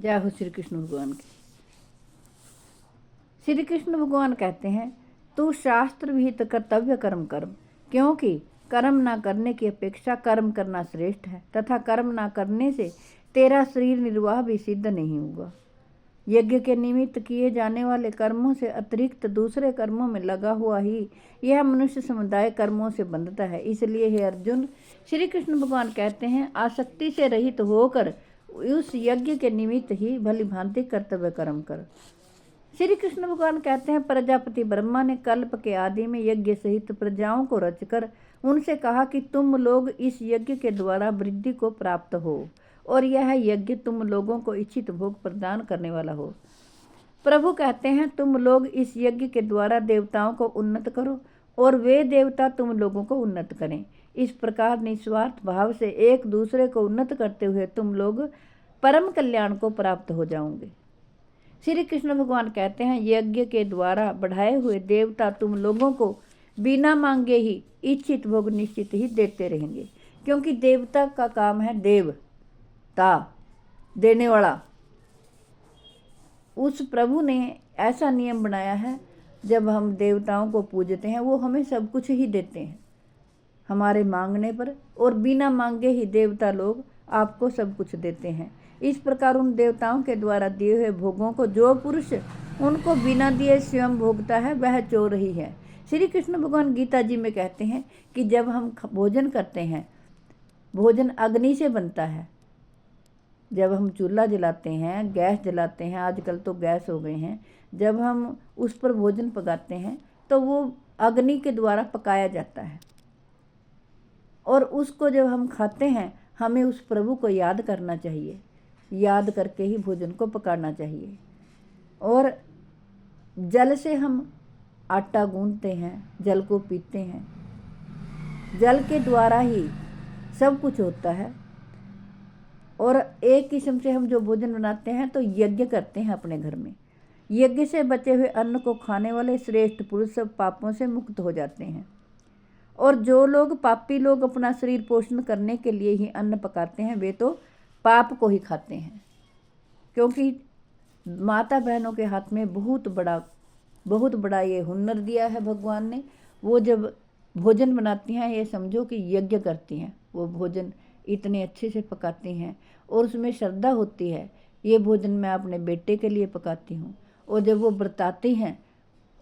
जय हो श्री कृष्ण भगवान की। श्री कृष्ण भगवान कहते हैं, तू शास्त्र विहित कर्तव्य कर्म कर्म, क्योंकि कर्म ना करने की अपेक्षा कर्म करना श्रेष्ठ है, तथा कर्म ना करने से तेरा शरीर निर्वाह भी सिद्ध नहीं होगा। यज्ञ के निमित्त किए जाने वाले कर्मों से अतिरिक्त दूसरे कर्मों में लगा हुआ ही यह मनुष्य समुदाय कर्मों से बंधता है। इसलिए हे अर्जुन, श्री कृष्ण भगवान कहते हैं, आसक्ति से रहित होकर उस यज्ञ के निमित्त ही भली भांति कर्तव्य कर्म कर। श्री कृष्ण भगवान कहते हैं, प्रजापति ब्रह्मा ने कल्प के आदि में यज्ञ सहित प्रजाओं को रचकर उनसे कहा कि तुम लोग इस यज्ञ के द्वारा वृद्धि को प्राप्त हो और यह यज्ञ तुम लोगों को इच्छित भोग प्रदान करने वाला हो। प्रभु कहते हैं, तुम लोग इस यज्ञ के द्वारा देवताओं को उन्नत करो और वे देवता तुम लोगों को उन्नत करें। इस प्रकार निस्वार्थ भाव से एक दूसरे को उन्नत करते हुए तुम लोग परम कल्याण को प्राप्त हो जाओगे। श्री कृष्ण भगवान कहते हैं, यज्ञ के द्वारा बढ़ाए हुए देवता तुम लोगों को बिना मांगे ही इच्छित भोग निश्चित ही देते रहेंगे, क्योंकि देवता का काम है देवता देने वाला। उस प्रभु ने ऐसा नियम बनाया है, जब हम देवताओं को पूजते हैं वो हमें सब कुछ ही देते हैं हमारे मांगने पर, और बिना मांगे ही देवता लोग आपको सब कुछ देते हैं। इस प्रकार उन देवताओं के द्वारा दिए हुए भोगों को जो पुरुष उनको बिना दिए स्वयं भोगता है वह चोर ही है। श्री कृष्ण भगवान गीता जी में कहते हैं कि जब हम भोजन करते हैं, भोजन अग्नि से बनता है। जब हम चूल्हा जलाते हैं, गैस जलाते हैं, आजकल तो गैस हो गए हैं, जब हम उस पर भोजन पकाते हैं तो वो अग्नि के द्वारा पकाया जाता है, और उसको जब हम खाते हैं हमें उस प्रभु को याद करना चाहिए, याद करके ही भोजन को पकाना चाहिए। और जल से हम आटा गूंथते हैं, जल को पीते हैं, जल के द्वारा ही सब कुछ होता है। और एक किस्म से हम जो भोजन बनाते हैं तो यज्ञ करते हैं अपने घर में। यज्ञ से बचे हुए अन्न को खाने वाले श्रेष्ठ पुरुष सब पापों से मुक्त हो जाते हैं। और जो लोग पापी लोग अपना शरीर पोषण करने के लिए ही अन्न पकाते हैं वे तो पाप को ही खाते हैं, क्योंकि माता बहनों के हाथ में बहुत बड़ा ये हुनर दिया है भगवान ने। वो जब भोजन बनाती हैं, ये समझो कि यज्ञ करती हैं। वो भोजन इतने अच्छे से पकाती हैं और उसमें श्रद्धा होती है, ये भोजन मैं अपने बेटे के लिए पकाती हूँ। और जब वो बरताती हैं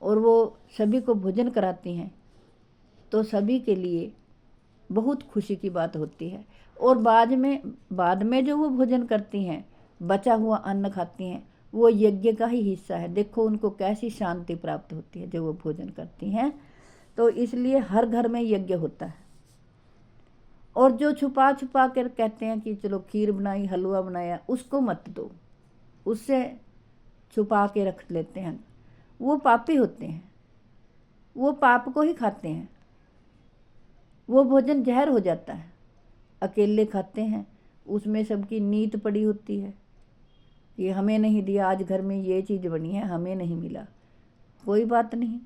और वो सभी को भोजन कराती हैं तो सभी के लिए बहुत खुशी की बात होती है। और बाद में जो वो भोजन करती हैं, बचा हुआ अन्न खाती हैं, वो यज्ञ का ही हिस्सा है। देखो उनको कैसी शांति प्राप्त होती है जब वो भोजन करती हैं। तो इसलिए हर घर में यज्ञ होता है। और जो छुपा छुपा कर कहते हैं कि चलो खीर बनाई, हलवा बनाया, उसको मत दो, उससे छुपा के रख लेते हैं, वो पापी होते हैं, वो पाप को ही खाते हैं। वो भोजन जहर हो जाता है। अकेले खाते हैं, उसमें सबकी नीत पड़ी होती है, ये हमें नहीं दिया, आज घर में ये चीज़ बनी है हमें नहीं मिला। कोई बात नहीं,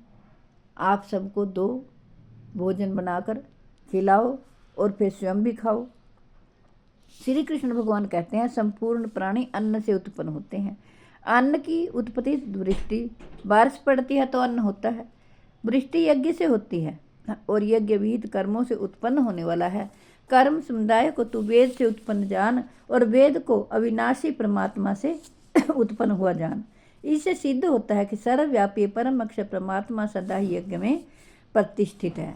आप सबको दो, भोजन बनाकर खिलाओ और फिर स्वयं भी खाओ। श्री कृष्ण भगवान कहते हैं, संपूर्ण प्राणी अन्न से उत्पन्न होते हैं। अन्न की उत्पत्ति वृष्टि, बारिश पड़ती है तो अन्न होता है। वृष्टि यज्ञ से होती है और यज्ञ विहित कर्मों से उत्पन्न होने वाला है। कर्म समुदाय को तू वेद से उत्पन्न जान और वेद को अविनाशी परमात्मा से उत्पन्न हुआ जान। इससे सिद्ध होता है कि सर्वव्यापी परम अक्षर परमात्मा सदा ही यज्ञ में प्रतिष्ठित है।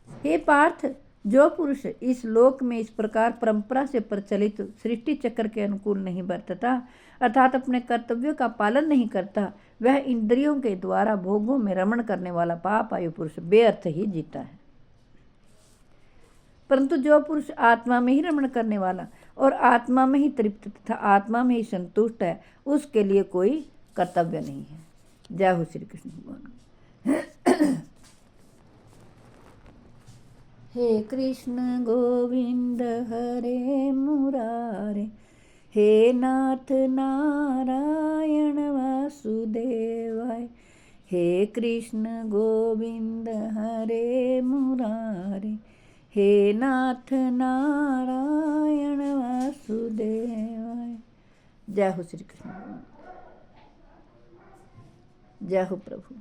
हे पार्थ, जो पुरुष इस लोक में इस प्रकार परंपरा से प्रचलित सृष्टि चक्र के अनुकूल नहीं बरतता, अर्थात अपने कर्तव्यों का पालन नहीं करता, वह इंद्रियों के द्वारा भोगों में रमण करने वाला पाप आयु पुरुष बेअर्थ ही जीता है। परंतु जो पुरुष आत्मा में ही रमण करने वाला और आत्मा में ही तृप्त तथा आत्मा में ही संतुष्ट है, उसके लिए कोई कर्तव्य नहीं है। जय हो श्री कृष्ण भगवान। हे कृष्ण गोविंद हरे मुरारे, हे नाथ नारायण वासुदेवाय। हे कृष्ण गोविंद हरे मुरारे, हे नाथ नारायण वासुदेवाय। जय हो श्री कृष्ण, जय हो प्रभु।